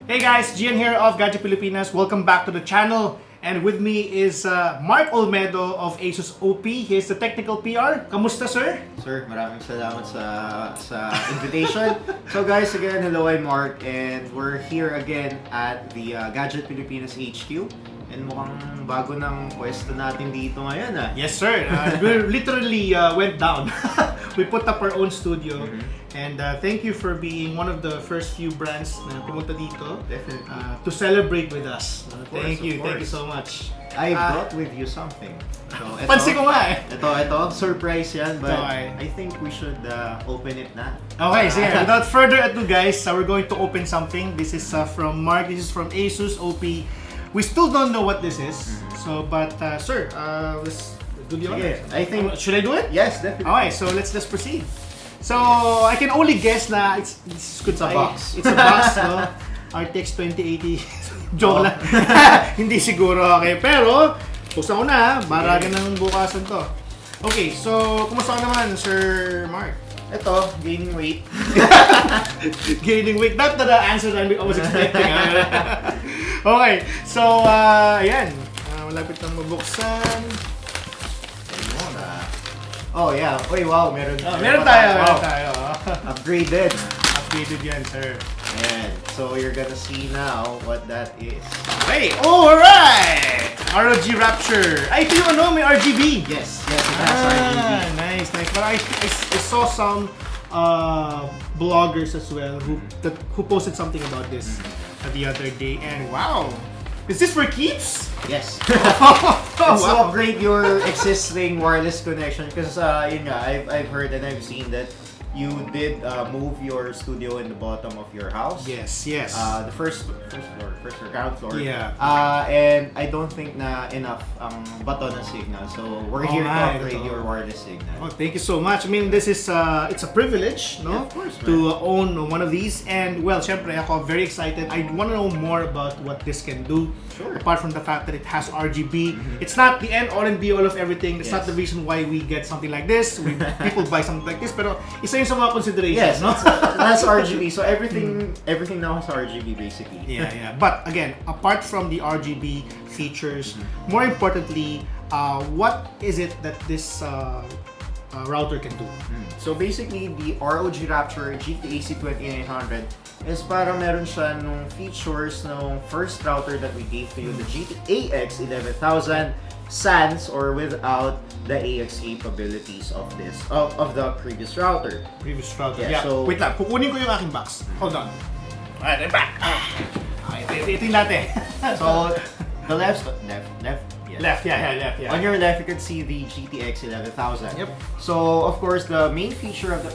Hey guys, Gian here of Gadget Pilipinas. Welcome back to the channel. And with me is Mark Olmedo of ASUS OP. He is the technical PR. Kamusta, sir? Sir, maraming salamat sa invitation. So guys, again, hello, I'm Mark and we're here again at the Gadget Pilipinas HQ. And mukhang bago ng pwesto natin dito ngayon Yes sir, we literally went down. We put up our own studio. And thank you for being one of the first few brands na pumunta dito. Definitely. To celebrate with us. Thank you so much. I brought with you something. So, Pansin ko nga eh. Ito, surprise yan, but Okay. I think we should open it na. Okay, so yeah, without further ado guys, we're going to open something. This is from Mark, this is from ASUS OP. We still don't know what this is. So, but sir, let's do the honor. I think... Should I do it? Yes, definitely. Okay, so let's just proceed. So, I can only guess na it's good. It's a box. It's a box, no? RTX 2080. Joke lang. Hindi siguro, okay. Pero, buksan ko na, baragan ng bukasan to. Okay, so, kumusta ka naman, Sir Mark? Ito, gaining weight. Gaining weight. Not the answer that I was expecting. Okay, so, ayan. Malapit nang mabuksan. Oh yeah. Oy, wow, meron tayo. Upgraded. Upgraded yan, sir. And so you're gonna see now what that is. Okay, alright! ROG Rapture. Ay, ito yung may RGB. Yes, it has RGB. Nice. But I saw some bloggers as well who posted something about this the other day. And wow! Is this for keeps? Yes. Wow. So upgrade your existing wireless connection because yun nga, I've heard and I've seen that you did move your studio in the bottom of your house. Yes. The first or ground floor. Yeah. And I don't think na enough ang bato ng signal. So we're here to upgrade your wireless signal. Oh, thank you so much. I mean, this is it's a privilege, no? Yeah, of course, to own one of these. And well, syempre ako very excited. I want to know more about what this can do. Sure. Apart from the fact that it has RGB, it's not the end all and be all of everything. It's not the reason why we get something like this. People buy something like this, pero isa yun sa mga considerations, Yes, no? that's RGB. So everything now has RGB basically. Yeah. But again, apart from the RGB features, more importantly, what is it that this router can do? So basically, the ROG Rapture GTAC 2900 is para meron siya nung features nung first router that we gave to you, the GTAX 11000 sans or without the AX capabilities of this of the previous router. Yeah. So wait lang, kukunin ko yung aking box. Hold on. Alright, I'm back. Okay, ito yung dati. So the left. Left. On your left, you can see the GTX 11000. Yep. So, of course, the main feature of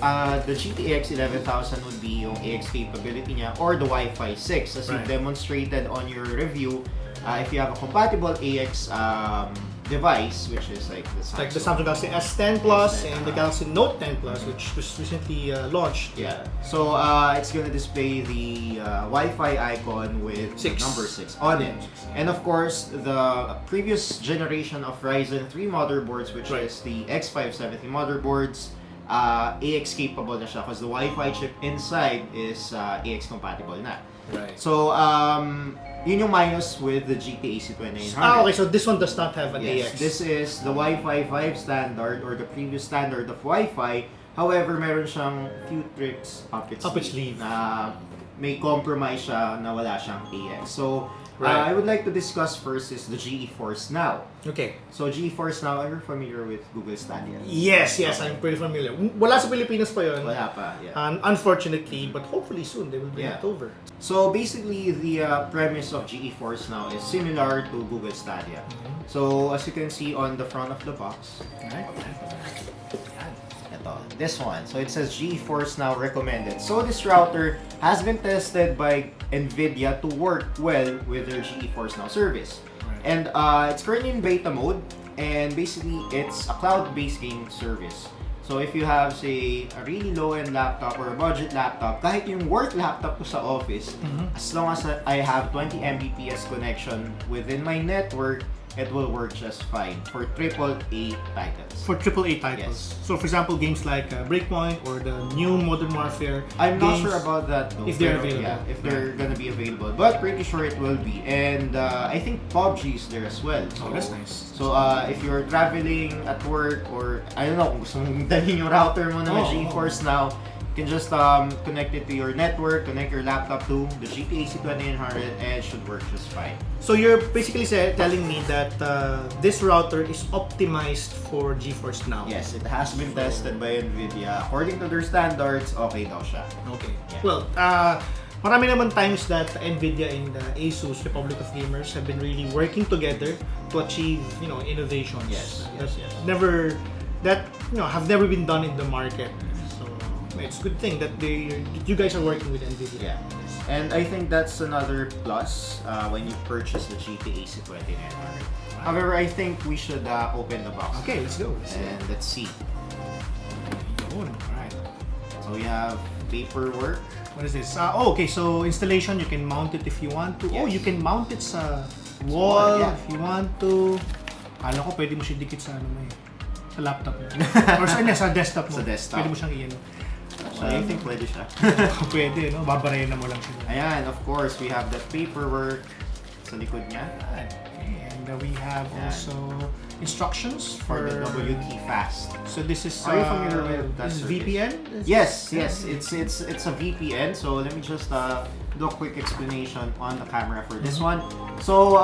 the GTX 11000 would be yung AX capability niya or the Wi-Fi 6. As you've demonstrated on your review, if you have a compatible AX device, which is like the Samsung Galaxy S10 Plus and the Galaxy Note 10 Plus, which was recently launched. Yeah. So, it's gonna display the Wi-Fi icon with number 6 on it. And of course, the previous generation of Ryzen 3 motherboards, which is the X570 motherboards, AX capable na siya because the Wi-Fi chip inside is AX compatible na. Right. So, yun yung minus with the GTAC 2900. Okay, so this one does not have an AX. This is the Wi-Fi 5 standard or the previous standard of Wi-Fi. However, meron siyang few tricks up its sleeve na may compromise siya na wala siyang AX. So, I would like to discuss first is the GeForce Now. Okay. So, GeForce Now, are you familiar with Google Stadia? Yes, I'm pretty familiar. Wala sa Pilipinas pa yun. Wala pa, yeah. Unfortunately, but hopefully soon they will bring it over. So, basically, the premise of GeForce Now is similar to Google Stadia. So, as you can see on the front of the box, this one. So it says GeForce Now recommended. So this router has been tested by NVIDIA to work well with their GeForce Now service. And it's currently in beta mode, and basically it's a cloud-based gaming service. So if you have, say, a really low-end laptop or a budget laptop, kahit yung work laptop ko sa office, as long as I have 20 Mbps connection within my network, it will work just fine for AAA titles. For AAA titles. Yes. So for example, games like Breakpoint or the new Modern Warfare. I'm not games, sure about that though. if they're pero, available. Yeah, if they're gonna be available. But pretty sure it will be. And I think PUBG is there as well. So, Oh, that's nice. So if you're traveling at work or I don't know, kung gusto mong dalhin yung router mo na may GeForce Now, you can just connect it to your network, connect your laptop to the GTA C2900 and it should work just fine. So you're basically telling me that this router is optimized for GeForce Now. Yes, it has been tested by NVIDIA. According to their standards, okay daw siya. Okay. Yeah. Well, marami naman times that NVIDIA and the ASUS Republic of Gamers have been really working together to achieve, innovations. Yes, yes, yes. That have never been done in the market. So it's a good thing that you guys are working with NVIDIA. Yeah. And I think that's another plus when you purchase the GTA C2900. However, I think we should open the box. Okay, let's go. And let's see. Alright. So we have paperwork. What is this? Okay. So installation, you can mount it if you want to. Oh, Yes. you can mount it sa wall yeah. if you want to. Alam ko pwede mo siya dikit sa sa laptop mo. Or sa desktop mo. Sa desktop. Pwede mo siyang iyan. So I think pwede siya. Pwede, no? Babarayan na mo lang siya. Ayan, of course, we have the paperwork sa likod niya. Okay. And we have Ayan. also instructions For the WT Fast. So this is Are you familiar with that this is service? VPN? Yes, it's a VPN. So let me just do a quick explanation on the camera for this one. So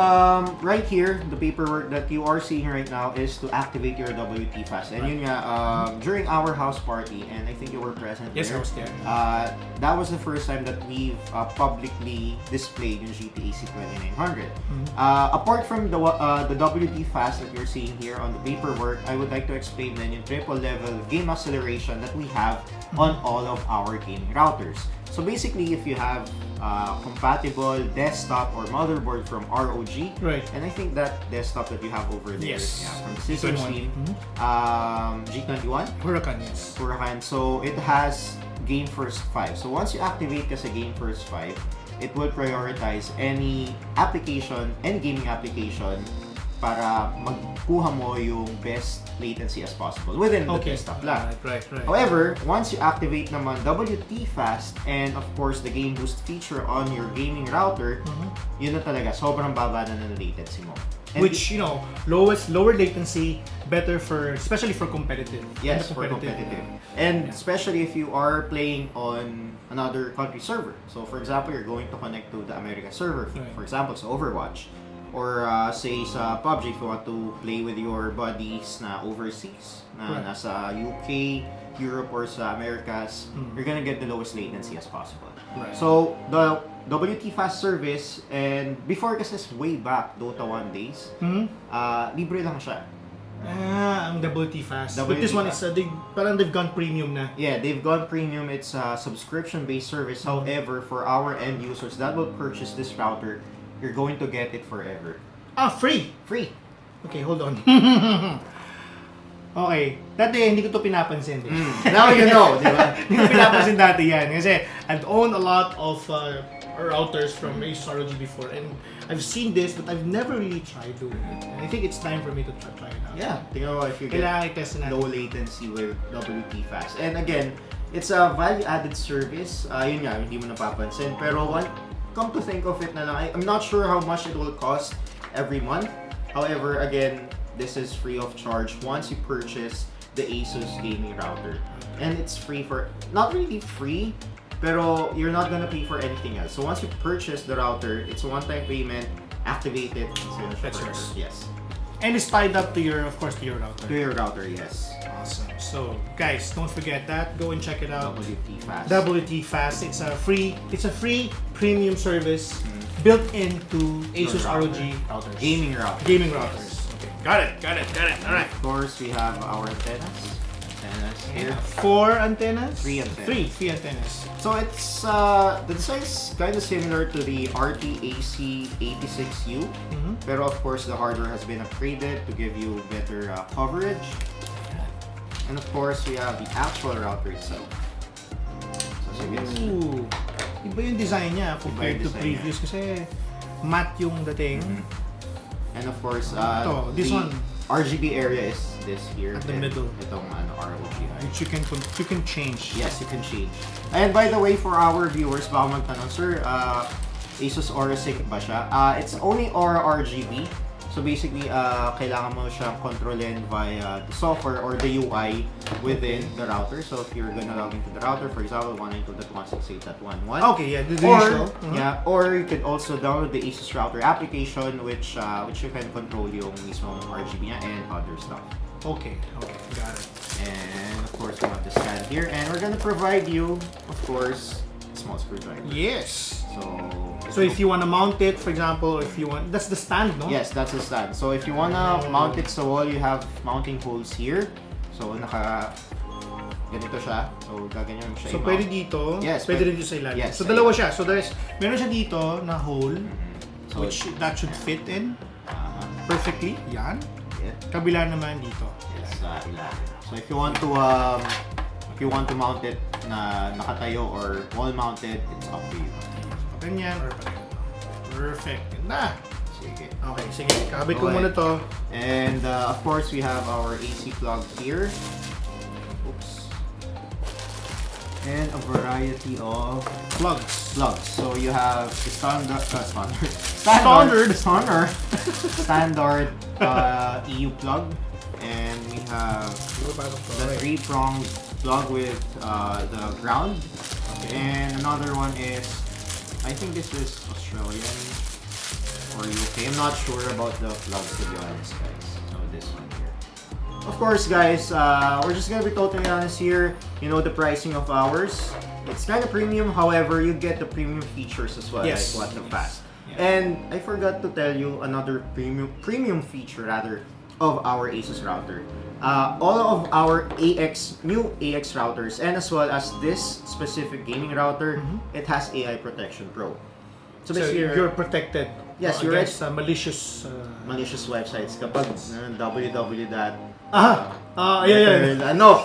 right here, the paperwork that you are seeing right now is to activate your WT Fast. And yun nga, during our house party, and I think you were present Yes, there. I was there. That was the first time that we've publicly displayed yung GTA C2900. Apart from the WT Fast that you're seeing here on the paperwork, I would like to explain then yung triple level game acceleration that we have on all of our gaming routers. So basically, if you have compatible desktop or motherboard from ROG, Right. and I think that desktop that you have over there, Yes. from the system G21. team, G21, Huracan, yes. Huracan. So it has Game First 5. So once you activate kasi Game First 5, it will prioritize any application, any gaming application para magkuha mo yung best latency as possible within the desktop lang. Right. However, once you activate naman WT Fast and of course the Game Boost feature on your gaming router, yun na talaga, sobrang baba na ng latency mo. And Which, lower latency, better especially for competitive. yes, for competitive. And especially if you are playing on another country server. So for example, you're going to connect to the American server, Right. for example, sa Overwatch. Or say sa PUBG, if you want to play with your buddies na overseas, na Right. nasa UK, Europe, or sa Americas, you're gonna get the lowest latency as possible. Right. So, the WT Fast service, and before kasi way back, Dota 1 days, libre lang siya. Ang WT Fast. WT But this one is, Fast. parang they've gone premium na. Yeah, they've gone premium. It's a subscription-based service. However, for our end users that will purchase this router, you're going to get it forever. Free! Free. Okay, hold on. Okay. Dati, hindi ko to pinapansin. Now you know, di ba? Hindi ko pinapansin dati yan. Kasi I've owned a lot of routers from ASUS ROG before. And I've seen this, but I've never really tried doing it. And I think it's time for me to try it out. Yeah, tingnan mo if you get Kailangan i-test na low latency with WT Fast. And again, it's a value-added service. Yun nga, hindi mo napapansin. Pero come to think of it na lang, I'm not sure how much it will cost every month. However, again, this is free of charge once you purchase the ASUS gaming router. And it's free for, not really free, pero you're not gonna pay for anything else. So once you purchase the router, it's a one-time payment, activate it, That's yours. Yes. And it's tied up to your router. To your router, yes. Awesome. So, guys, don't forget that. Go and check it out. WT Fast. WT Fast. It's a free premium service built into ASUS ROG routers. Gaming router. Gaming routers. Okay. Got it. All right. Of course, we have our antennas. Here. 4 antennas? Three antennas. Three antennas. So it's the design is kind of similar to the RTAC86U, pero of course the hardware has been upgraded to give you better coverage. And of course we have the actual router itself. So yes. Ooh. Iba yung design niya compared to design previous kasi matte yung dating. And of course, this the one. RGB area is this here. At the and middle. Itong ROG. Which you can change. Yes, you can change. And by the way, for our viewers, baka magtanong, sir, ASUS Aura Sync ba siya? It's only Aura RGB. So basically, kailangan mo siyang kontrolin via the software or the UI within the router. So if you're gonna log into the router, for example, 192.168.11. Okay, yeah, the usual. Yeah, or you could also download the ASUS router application, which you can control yung mismo RGB niya and other stuff. Okay, got it. And of course, we have the stand here, and we're gonna provide you, of course, a small screwdriver. Yes. So if you want to mount it, for example, if you want, that's the stand, no? yes, that's the stand. So if you wanna mount it sa wall, you have mounting holes here. So ganito siya. So gaganyan siya. So pwede dito, Yes, pwede rin dito sa ilalim. yes, So sa dalawa ilalim. siya. So meron siya dito na hole, So that should fit in perfectly. Yan. yeah, Kabila naman dito. yes, sa ilalim. So if you want to mount it na nakatayo or wall mounted, it's up to you. Ganyan or pa ganito. Perfect. Ganda. Sige. Okay, sige. Kabit ko Okay. muna to. And of course, we have our AC plug here. Oops. And a variety of Plugs. plugs. So you have the standard EU plug, and we have the 3-pronged plug with the ground, and another one is, I think this is Australian or UK. I'm not sure about the plugs, to be honest, guys. So this one here. Of course, guys, we're just gonna be totally honest here. You know the pricing of ours. It's kind of premium, however, you get the premium features as well, Yes. like what the fast. Yeah. And I forgot to tell you another premium feature rather of our ASUS router. All of our new AX routers, and as well as this specific gaming router, it has AI Protection Pro. So basically, you're protected. Yes, you're against malicious. malicious websites kapag www. Yeah. Ano,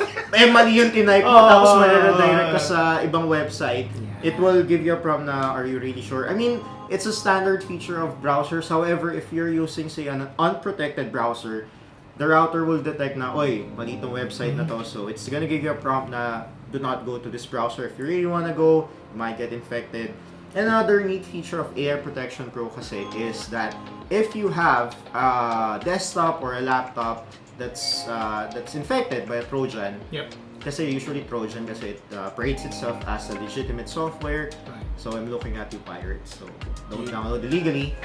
mali yung tinype mo, tapos ma-redirect ka sa ibang website. Yeah. It will give you a prompt na, are you really sure? I mean, it's a standard feature of browsers. However, if you're using, say, an unprotected browser, the router will detect na, oy, mali itong website na to. So it's gonna give you a prompt na, do not go to this browser. If you really wanna go, you might get infected. Another neat feature of AI Protection Pro kasi is that if you have a desktop or a laptop that's infected by a Trojan, Yep. kasi usually Trojan kasi it parades itself as a legitimate software. Right. So I'm looking at you pirates. So don't download illegally.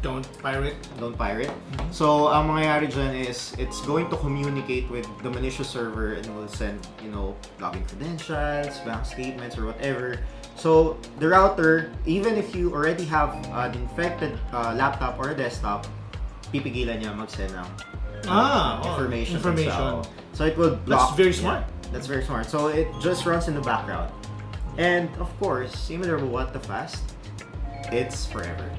Don't pirate. Don't pirate. So ang mangyayari dyan is it's going to communicate with the malicious server and will send, login credentials, bank statements, or whatever. So the router, even if you already have an infected laptop or a desktop, pipigilan niya mag-send ng information. So it will block. That's very smart. Yeah, that's very smart. So it just runs in the background. And of course, similar to What the Fast, it's forever.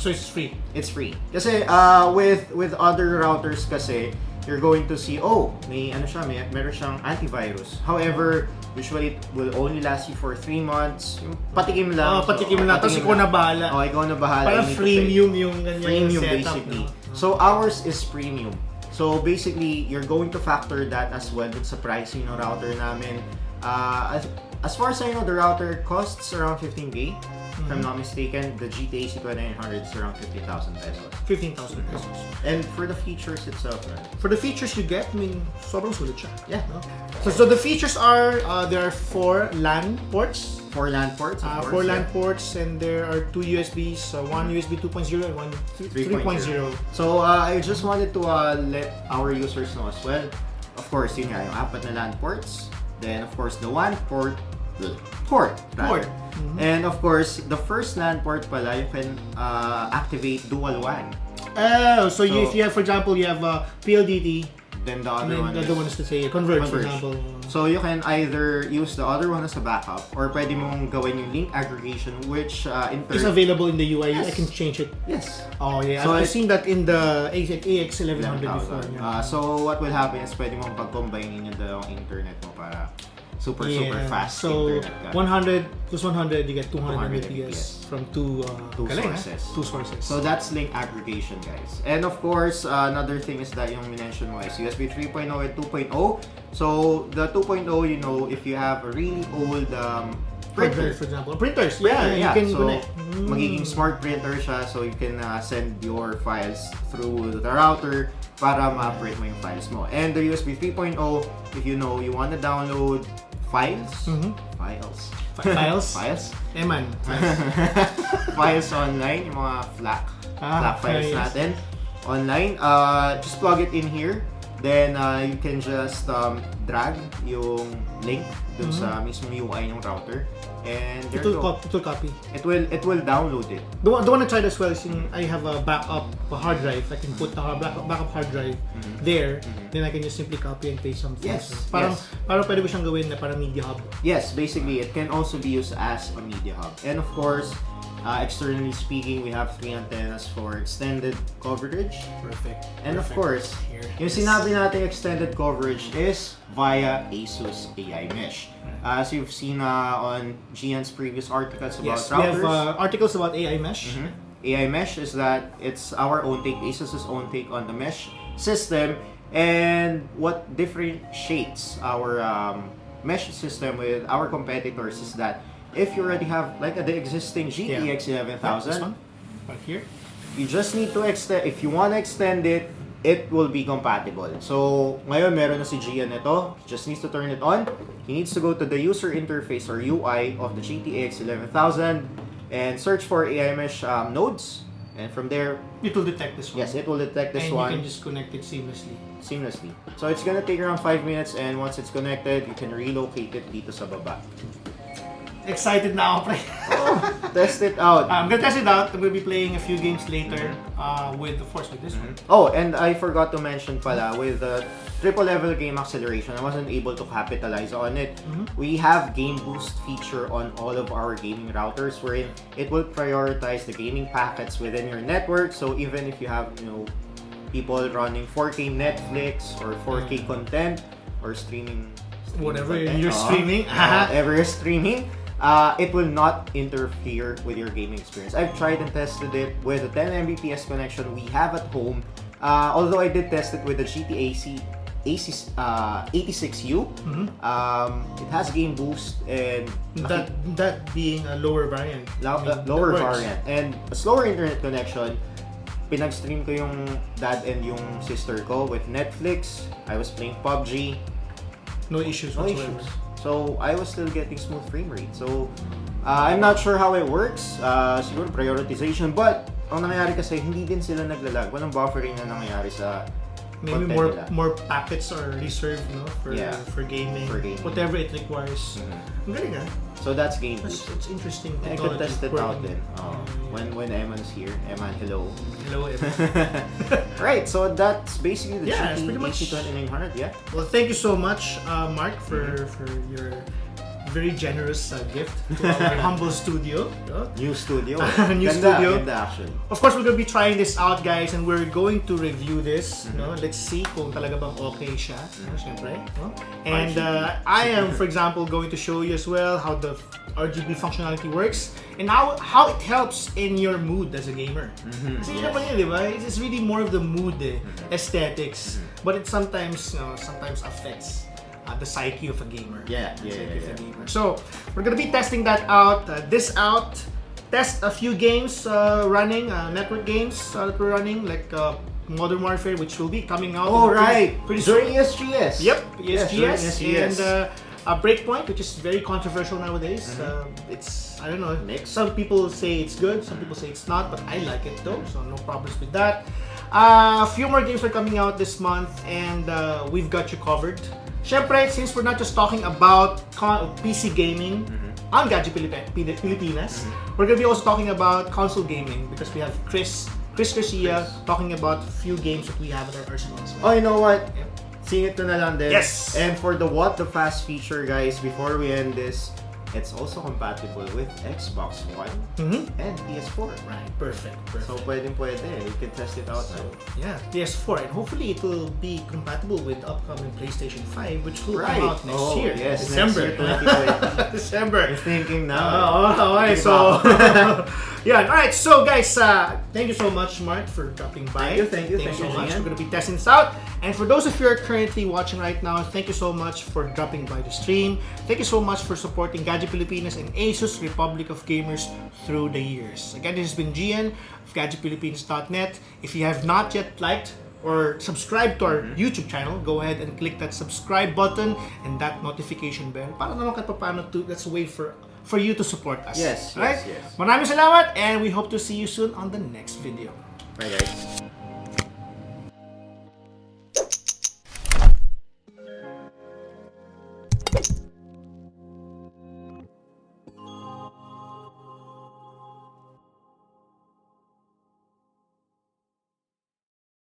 So it's free. It's free. Kasi with other routers kasi, you're going to see, meron siyang antivirus. However, usually it will only last you for 3 months. Yung patikim lang. Patikim lang. Tapos ikaw na bahala. Ikaw na bahala. Parang freemium yung ganyan Premium setup. basically. No? So ours is premium. So basically, you're going to factor that as well dun sa pricing ng router namin. As far as I know, the router costs around 15K. If I'm not mistaken, the GT AC2900 is around 50,000 pesos. 15,000 pesos. And for the features itself, For the features you get, sobrang sulit siya. yeah. No? So the features are, there are 4 LAN ports. 4 LAN ports, of course. 4 LAN ports, and there are 2 USBs, one USB 2.0 and one 3.0. So I just wanted to let our users know as well. Of course, yun nga, yung 4 na LAN ports. Then of course, the one port. And of course, the first LAN port pala, you can activate dual WAN. So if you have, for example, you have PLDT, Then the other one is to say converge, for example. So you can either use the other one as a backup, or pwede mong gawin yung link aggregation, which in turn It's available in the UI. Yes. I can change it. Yes. Oh yeah, So I've seen that in the AX1100 before. So what will happen is pwede mong pag-combine yung dalawang internet mo para super fast So internet. 100 plus 100, you get 200 200 Mbps from two sources. Two sources. So that's link aggregation, guys. And of course, another thing is that yung minention mo is USB 3.0 and 2.0. So the 2.0, you know, if you have a really old printer, for example, printers, you can so connect. magiging smart printer siya, so you can send your files through the router para ma-print mo yung files mo. And the USB 3.0, if you know you want to download files, files, man. files online, yung mga FLAC files yes. natin online, just plug it in here. Then you can just drag yung link dun sa mismong UI ng router, and there you go. It will copy. It will download it. The one I tried as well is I have a backup hard drive. I can put the backup hard drive there. Then I can just simply copy and paste some things. Parang pwede ko siyang gawin na parang media hub. Yes, basically it can also be used as a media hub. And of course, externally speaking, we have 3 antennas for extended coverage. Perfect. And of course, yung sinabi natin extended coverage is via ASUS AI Mesh. As you've seen on Gian's previous articles about routers. We have articles about AI Mesh. AI Mesh is that it's our own take, ASUS's own take on the mesh system. And what differentiates our mesh system with our competitors is that if you already have like the existing GTX 11000, this one, right here, you just need to extend. If you want to extend it, it will be compatible. So ngayon meron na si Gian nito. He just needs to turn it on. He needs to go to the user interface or UI of the GTX 11000 and search for AI Mesh nodes. And from there, it will detect this one. yes, it will detect this and one. you can just connect it seamlessly. So it's gonna take around 5 minutes, and once it's connected, you can relocate it dito sa baba. Excited na ako, pre. Test it out. I'm gonna test it out. I'm gonna be playing a few games later with, of course, with this one. Oh, and I forgot to mention pala, with the triple level game acceleration, I wasn't able to capitalize on it. We have game boost feature on all of our gaming routers, wherein it will prioritize the gaming packets within your network. So even if you have, people running 4K Netflix or 4K content or streaming Whatever content, you're streaming, whatever you're streaming, it will not interfere with your gaming experience. I've tried and tested it with a 10 Mbps connection we have at home. Although I did test it with the GTAC 86U, it has game boost and that being a lower variant. Lower variant and a slower internet connection. Pinag-stream ko yung dad and yung sister ko with Netflix. I was playing PUBG. No issues whatsoever. So I was still getting smooth frame rate. So I'm not sure how it works. Siguro prioritization, but ang nangyayari kasi hindi din sila naglalag. Walang buffering na nangyayari sa maybe content nila. more packets are reserved, for gaming, whatever it requires. Ang galing, So that's game boost. It's interesting. I could test it out then. When Eman's here. Eman, hello. Hello, Eman. Right, so that's basically the it's pretty much GT2900, yeah? Well, thank you so much, Mark, for your very generous gift to our humble studio. New studio. New Ganda, studio. Ganda actually. Of course, we're going to be trying this out, guys, and we're going to review this. Let's see kung talaga bang okay siya. Syempre. And I am, for example, going to show you as well how the RGB functionality works and how it helps in your mood as a gamer. Kasi yun naman yun, di ba? It's really more of the mood, aesthetics, but it sometimes affects the psyche of a gamer. Yeah. So we're gonna be testing that out. Test a few games running, network games that we're running, like Modern Warfare, which will be coming out. Pretty soon. ESGS. Yep, ESGS. ESGS. And Breakpoint, which is very controversial nowadays. It's, I don't know. Some people say it's good, some people say it's not, but I like it though, so no problems with that. A few more games are coming out this month, and we've got you covered. Syempre, since we're not just talking about PC gaming on Gadget Pilipinas, we're gonna be also talking about console gaming because we have Chris Garcia talking about a few games that we have at our arsenal. Oh, you know what? Singit ko na lang din. Yes! And for the What the Fast feature, guys, before we end this, It's also compatible with Xbox One and PS4. Right, perfect. So pwede. You can test it out now. Yeah, PS4, and hopefully it will be compatible with the upcoming PlayStation 5, which will come out next year. Yes, December. next year, 2020. December. I'm thinking now. Okay, so yeah, alright, so guys, thank you so much, Mark, for dropping by. Thank you so much. Gian. We're gonna be testing this out. And for those of you who are currently watching right now, thank you so much for dropping by the stream. Thank you so much for supporting Gadget Pilipinas and ASUS Republic of Gamers through the years. Again, this has been Gian of GadgetPhilippines.net. If you have not yet liked or subscribed to our YouTube channel, go ahead and click that subscribe button and that notification bell para naman kahit paano that's a way for you to support us. Yes. Maraming salamat, and we hope to see you soon on the next video. Bye guys.